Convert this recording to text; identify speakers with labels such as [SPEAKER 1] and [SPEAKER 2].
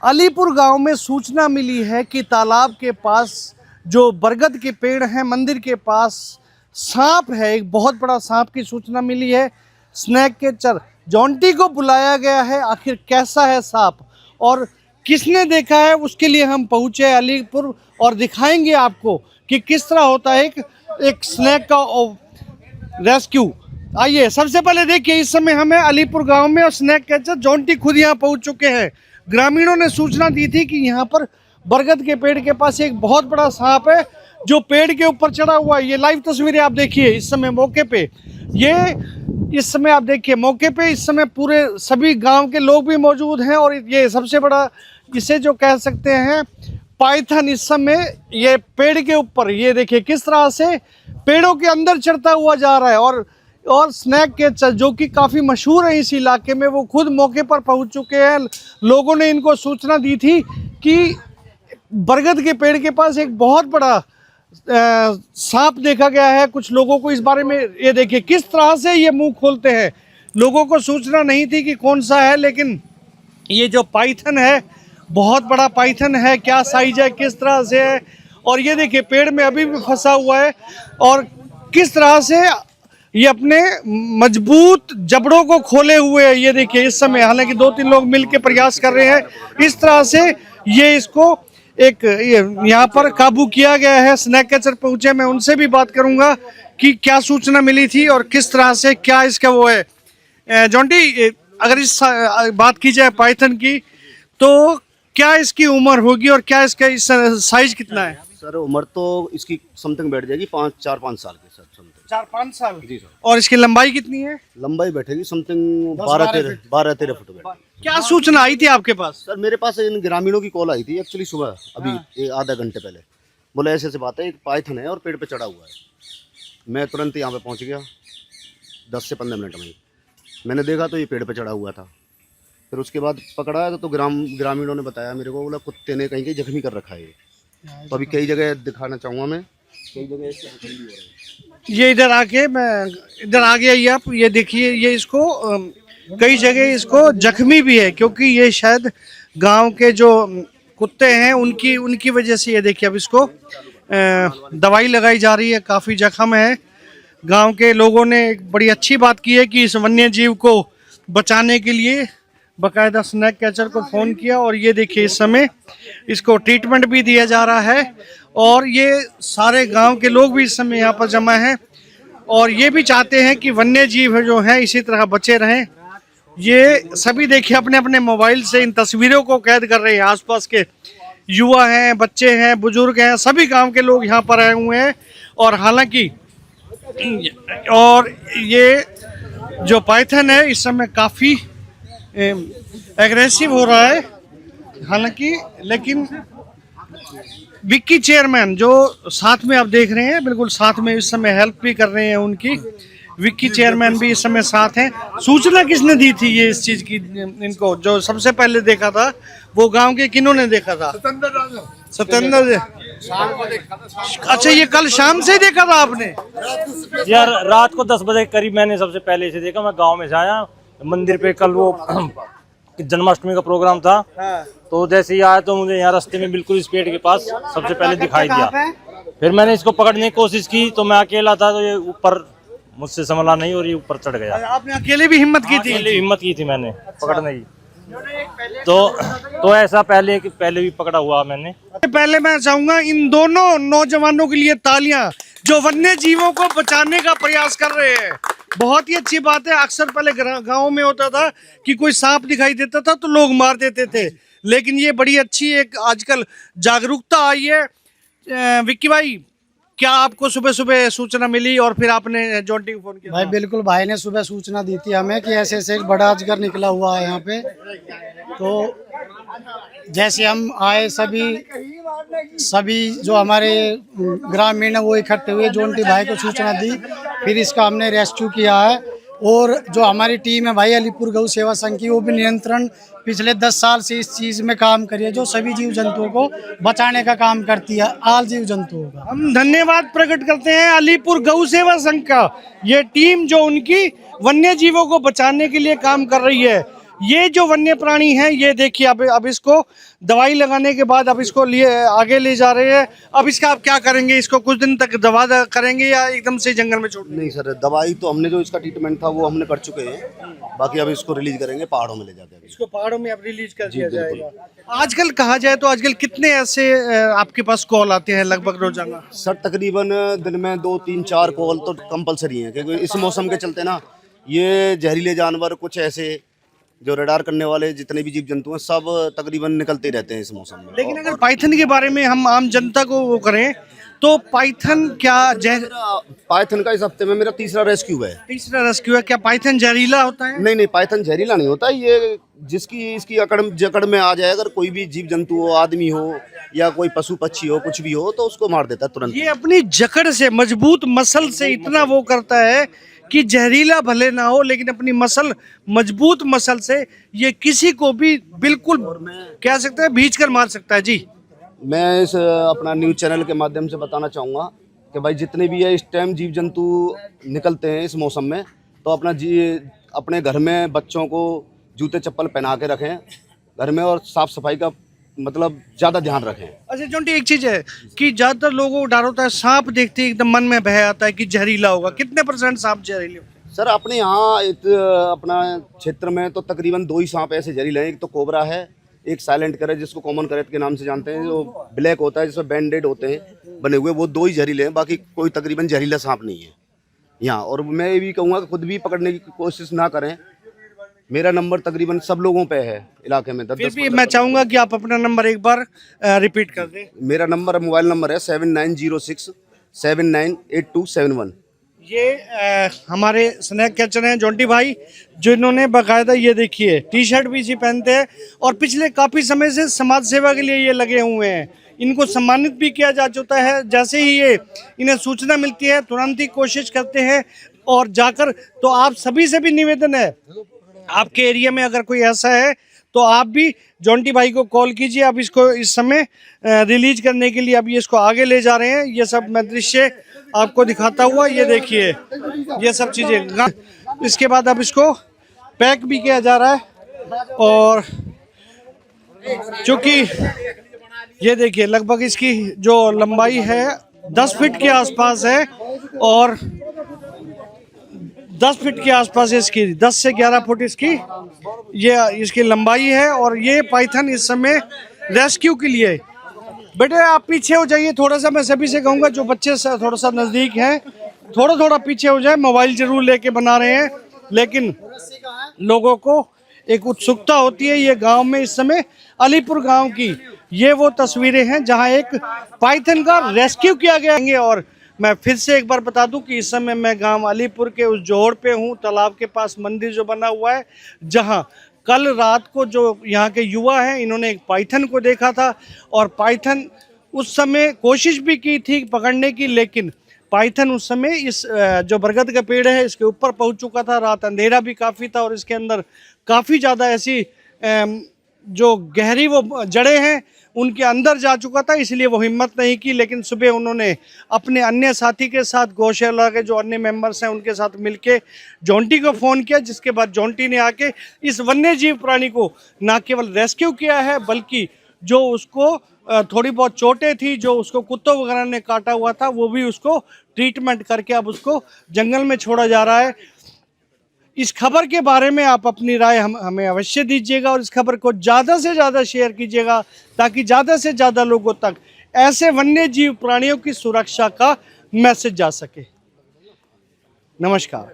[SPEAKER 1] अलीपुर गांव में सूचना मिली है कि तालाब के पास जो बरगद के पेड़ हैं, मंदिर के पास सांप है, एक बहुत बड़ा सांप की सूचना मिली है। स्नेक कैचर जॉन्टी को बुलाया गया है। आखिर कैसा है सांप और किसने देखा है, उसके लिए हम पहुंचे अलीपुर और दिखाएंगे आपको कि किस तरह होता है एक स्नेक का रेस्क्यू। आइए सबसे पहले देखिए, इस समय हमें अलीपुर गांव में और स्नेक कैचर जॉन्टी खुद यहाँ पहुंच चुके हैं। ग्रामीणों ने सूचना दी थी कि यहाँ पर बरगद के पेड़ के पास एक बहुत बड़ा सांप है जो पेड़ के ऊपर चढ़ा हुआ है। ये लाइव तस्वीरें आप देखिए इस समय मौके पे, इस समय आप देखिए मौके पे इस समय पूरे सभी गांव के लोग भी मौजूद हैं। और ये सबसे बड़ा इसे जो कह सकते हैं पाइथन इस समय ये पेड़ के ऊपर, ये देखिए किस तरह से पेड़ों के अंदर चढ़ता हुआ जा रहा है। और स्नेक कैचर जो कि काफ़ी मशहूर है इस इलाके में, वो खुद मौके पर पहुंच चुके हैं। लोगों ने इनको सूचना दी थी कि बरगद के पेड़ के पास एक बहुत बड़ा सांप देखा गया है। कुछ लोगों को इस बारे में, ये देखिए किस तरह से ये मुंह खोलते हैं। लोगों को सूचना नहीं थी कि कौन सा है, लेकिन ये जो पाइथन है बहुत बड़ा पाइथन है। क्या साइज है, किस तरह से है, और ये देखिए पेड़ में अभी भी फंसा हुआ है और किस तरह से ये अपने मजबूत जबड़ों को खोले हुए है। ये देखिए इस समय, हालांकि 2-3 लोग मिलकर प्रयास कर रहे हैं। इस तरह से ये इसको एक यहाँ पर काबू किया गया है। स्नेक कैचर पहुंचे, मैं उनसे भी बात करूंगा कि क्या सूचना मिली थी और किस तरह से क्या इसका वो है। जॉन्टी, अगर इस बात की जाए पाइथन की, तो क्या इसकी उम्र होगी और क्या इसका साइज कितना है?
[SPEAKER 2] सर उम्र तो इसकी समथिंग बैठ जाएगी 4-5 साल की सर, समथिंग
[SPEAKER 1] 4-5 साल
[SPEAKER 2] जी सर।
[SPEAKER 1] और इसकी लंबाई कितनी है?
[SPEAKER 2] लंबाई बैठेगी समथिंग 12-13 फुट बैठेगी।
[SPEAKER 1] क्या सूचना आई थी आपके पास?
[SPEAKER 2] सर मेरे पास इन ग्रामीणों की कॉल आई थी एक्चुअली सुबह, अभी आधा घंटे पहले। बोले ऐसे ऐसे बात है, एक पाइथन है और पेड़ पे चढ़ा हुआ है। मैं तुरंत यहाँ पे पहुँच गया 10 से 15 मिनट में। मैंने देखा तो ये पेड़ पे चढ़ा हुआ था। फिर उसके बाद पकड़ा तो ग्रामीणों ने बताया मेरे को, बोला कुत्ते ने कहीं जख्मी कर रखा है। तो अभी कई जगह दिखाना चाहूँगा मैं, कई जगह
[SPEAKER 1] ये इधर आके, मैं इधर आ गया, ये आप ये देखिए, ये इसको कई जगह इसको जख्मी भी है, क्योंकि ये शायद गांव के जो कुत्ते हैं उनकी वजह से, ये देखिए अब इसको दवाई लगाई जा रही है। काफ़ी जख्म है। गांव के लोगों ने एक बड़ी अच्छी बात की है कि इस वन्य जीव को बचाने के लिए बाकायदा स्नेक कैचर को फ़ोन किया। और ये देखिए इस समय इसको ट्रीटमेंट भी दिया जा रहा है। और ये सारे गांव के लोग भी इस समय यहाँ पर जमा हैं और ये भी चाहते हैं कि वन्य जीव जो हैं इसी तरह बचे रहें। ये सभी देखिए अपने अपने मोबाइल से इन तस्वीरों को कैद कर रहे हैं। आसपास के युवा हैं, बच्चे हैं, बुजुर्ग हैं, सभी गांव के लोग यहाँ पर आए हुए हैं। और हालांकि और ये जो पाइथन है इस समय काफ़ी एग्रेसिव हो रहा है, हालांकि लेकिन विक्की चेयरमैन जो साथ में आप देख रहे हैं, बिल्कुल साथ में इस समय हेल्प भी कर रहे हैं उनकी। विक्की चेयरमैन भी इस समय साथ हैं। सूचना किसने दी थी ये इस चीज़ की? इनको जो सबसे पहले देखा था वो गांव के किन्होंने देखा था? सत्येंद्र। अच्छा, ये कल शाम से ही देखा था आपने?
[SPEAKER 3] यार रात को 10 बजे करीब मैंने सबसे पहले इसे देखा। मैं गांव में से आया मंदिर पे, कल वो जन्माष्टमी का प्रोग्राम था। तो जैसे ही आया तो मुझे यहाँ रास्ते में बिल्कुल इस पेड़ के पास सबसे पहले दिखाई दिया। फिर मैंने इसको पकड़ने की कोशिश की तो मैं अकेला था, तो ये ऊपर मुझसे संभला नहीं और ये ऊपर चढ़ गया।
[SPEAKER 1] आपने अकेले भी हिम्मत की थी?
[SPEAKER 3] हिम्मत की थी मैंने पकड़ने की। तो ऐसा पहले भी पकड़ा हुआ मैंने।
[SPEAKER 1] पहले मैं चाहूंगा इन दोनों नौजवानों के लिए तालियां, जो वन्य जीवों को बचाने का प्रयास कर रहे हैं। बहुत ही अच्छी बात है। अक्सर पहले गांव में होता था कि कोई सांप दिखाई देता था तो लोग मार देते थे, लेकिन ये बड़ी अच्छी एक आजकल जागरूकता आई है। विक्की भाई, क्या आपको सुबह सुबह सूचना मिली और फिर आपने जॉन्टी को फोन किया?
[SPEAKER 4] भाई बिल्कुल, भाई ने सुबह सूचना दी थी हमें कि ऐसे ऐसे एक बड़ा अजगर निकला हुआ है यहाँ पे। तो जैसे हम आए, सभी जो हमारे ग्रामीण है वो इकट्ठे हुए, जॉन्टी भाई को सूचना दी, फिर इसका हमने रेस्क्यू किया है। और जो हमारी टीम है भाई अलीपुर गौ सेवा संघ की, वो भी नियंत्रण पिछले 10 साल से इस चीज़ में काम करी है, जो सभी जीव जंतुओं को बचाने का काम करती है, आल जीव जंतुओं का।
[SPEAKER 1] हम धन्यवाद प्रकट करते हैं अलीपुर गौ सेवा संघ का। ये टीम जो उनकी वन्य जीवों को बचाने के लिए काम कर रही है, ये जो वन्य प्राणी है, ये देखिए अब इसको दवाई लगाने के बाद अब इसको लिए आगे ले जा रहे हैं। अब इसका आप क्या करेंगे? इसको कुछ दिन तक दवा करेंगे या एकदम से जंगल में छोड़ देंगे?
[SPEAKER 2] नहीं सर, दवाई तो हमने जो इसका ट्रीटमेंट था वो हमने कर चुके हैं, बाकी अब इसको रिलीज करेंगे पहाड़ों में ले जाकर।
[SPEAKER 1] इसको पहाड़ों में अब रिलीज कर दिया जाएगा। आजकल कहा जाए तो आजकल कितने ऐसे आपके पास कॉल आते हैं लगभग रोजाना?
[SPEAKER 2] सर तकरीबन दिन में 2 3 4 कॉल तो कंपलसरी हैं, क्योंकि इस मौसम के चलते ना ये जहरीले जानवर कुछ ऐसे जो रडार करने वाले जितने भी जीव जंतु हैं सब तकरीबन निकलते रहते हैं इस मौसम में।
[SPEAKER 1] लेकिन अगर पाइथन के बारे में हम आम जनता को वो करें तो पाइथन क्या
[SPEAKER 2] पाइथन का इस हफ्ते में मेरा तीसरा रेस्क्यू है।
[SPEAKER 1] तीसरा रेस्क्यू है। क्या पाइथन जहरीला होता है?
[SPEAKER 2] नहीं, पाइथन जहरीला नहीं होता। ये जिसकी इसकी जकड़ में आ जाए, अगर कोई भी जीव जंतु हो, आदमी हो या कोई पशु पक्षी हो, कुछ भी हो, तो उसको मार देता है तुरंत।
[SPEAKER 1] ये अपनी जकड़ से, मजबूत मसल से इतना वो करता है कि जहरीला भले ना हो लेकिन अपनी मजबूत मसल से ये किसी को भी बिल्कुल कह सकते हैं भींच कर मार सकता है। जी,
[SPEAKER 2] मैं इस अपना न्यूज़ चैनल के माध्यम से बताना चाहूँगा कि भाई जितने भी है इस टाइम जीव जंतु निकलते हैं इस मौसम में, तो अपने घर में बच्चों को जूते चप्पल पहना के रखें घर में, और साफ सफाई का मतलब ज़्यादा ध्यान रखें। अच्छा
[SPEAKER 1] जोंटी, एक चीज़ है कि ज़्यादातर लोगों को डर होता है, सांप देखते ही एकदम मन में भय आता है कि जहरीला होगा। कितने % सांप जहरीले होते हैं?
[SPEAKER 2] सर अपने यहाँ अपना क्षेत्र में तो तकरीबन 2 ही सांप ऐसे जहरीले हैं। एक तो कोबरा है, एक साइलेंट करैट जिसको कॉमन करैट के नाम से जानते हैं, जो ब्लैक होता है जिसमें बैंडेड होते हैं बने हुए, वो 2 ही जहरीले हैं, बाकी कोई तकरीबन जहरीला सांप नहीं है यहाँ। और मैं ये भी कहूँगा कि खुद भी पकड़ने की कोशिश ना करें। मेरा नंबर तकरीबन सब लोगों पे है इलाके में।
[SPEAKER 1] फिर भी मैं चाहूँगा कि आप अपना नंबर एक बार रिपीट कर दें।
[SPEAKER 2] मेरा मोबाइल नंबर है 7906 798271।
[SPEAKER 1] ये हमारे स्नैक कैचर हैं जोंटी भाई, जो इन्होंने बाकायदा ये देखिए टी शर्ट भी इसी पहनते हैं और पिछले काफ़ी समय से समाज सेवा के लिए ये लगे हुए हैं। इनको सम्मानित भी किया जा चुका है। जैसे ही ये इन्हें सूचना मिलती है तुरंत ही कोशिश करते हैं और जाकर। तो आप सभी से भी निवेदन है, आपके एरिया में अगर कोई ऐसा है तो आप भी जोंटी भाई को कॉल कीजिए। अब इसको इस समय रिलीज करने के लिए अभी इसको आगे ले जा रहे हैं। ये सब मैं दृश्य आपको दिखाता हुआ, ये देखिए ये सब चीज़ें। इसके बाद अब इसको पैक भी किया जा रहा है और चूँकि ये देखिए लगभग इसकी जो लंबाई है 10 फीट के आसपास है और 10 फीट के आसपास इसकी 10 से 11 फुट इसकी लंबाई है। और ये पाइथन इस समय रेस्क्यू के लिए। बेटे आप पीछे हो जाइए थोड़ा सा। मैं सभी से कहूँगा जो बच्चे थोड़ा सा नज़दीक हैं थोड़ा पीछे हो जाए। मोबाइल जरूर लेके बना रहे हैं, लेकिन लोगों को एक उत्सुकता होती है। ये गांव में इस समय अलीपुर गांव की ये वो तस्वीरें हैं जहां एक पाइथन का रेस्क्यू किया गया। और मैं फिर से एक बार बता दूं कि इस समय मैं गांव अलीपुर के उस जोड़ पे हूं, तालाब के पास मंदिर जो बना हुआ है, जहां कल रात को जो यहाँ के युवा हैं इन्होंने एक पाइथन को देखा था। और पाइथन उस समय कोशिश भी की थी पकड़ने की, लेकिन पाइथन उस समय इस जो बरगद का पेड़ है इसके ऊपर पहुँच चुका था। रात अंधेरा भी काफ़ी था और इसके अंदर काफ़ी ज़्यादा ऐसी जो गहरी वो जड़ें हैं उनके अंदर जा चुका था, इसलिए वो हिम्मत नहीं की। लेकिन सुबह उन्होंने अपने अन्य साथी के साथ, गौशाला के जो अन्य मेंबर्स हैं उनके साथ मिलके जोंटी को फ़ोन किया, जिसके बाद जोंटी ने आके इस वन्य जीव प्राणी को न केवल रेस्क्यू किया है बल्कि जो उसको थोड़ी बहुत चोटें थी, जो उसको कुत्तों वगैरह ने काटा हुआ था, वो भी उसको ट्रीटमेंट करके अब उसको जंगल में छोड़ा जा रहा है। इस खबर के बारे में आप अपनी राय हमें अवश्य दीजिएगा और इस खबर को ज़्यादा से ज़्यादा शेयर कीजिएगा ताकि ज़्यादा से ज़्यादा लोगों तक ऐसे वन्य जीव प्राणियों की सुरक्षा का मैसेज जा सके। नमस्कार।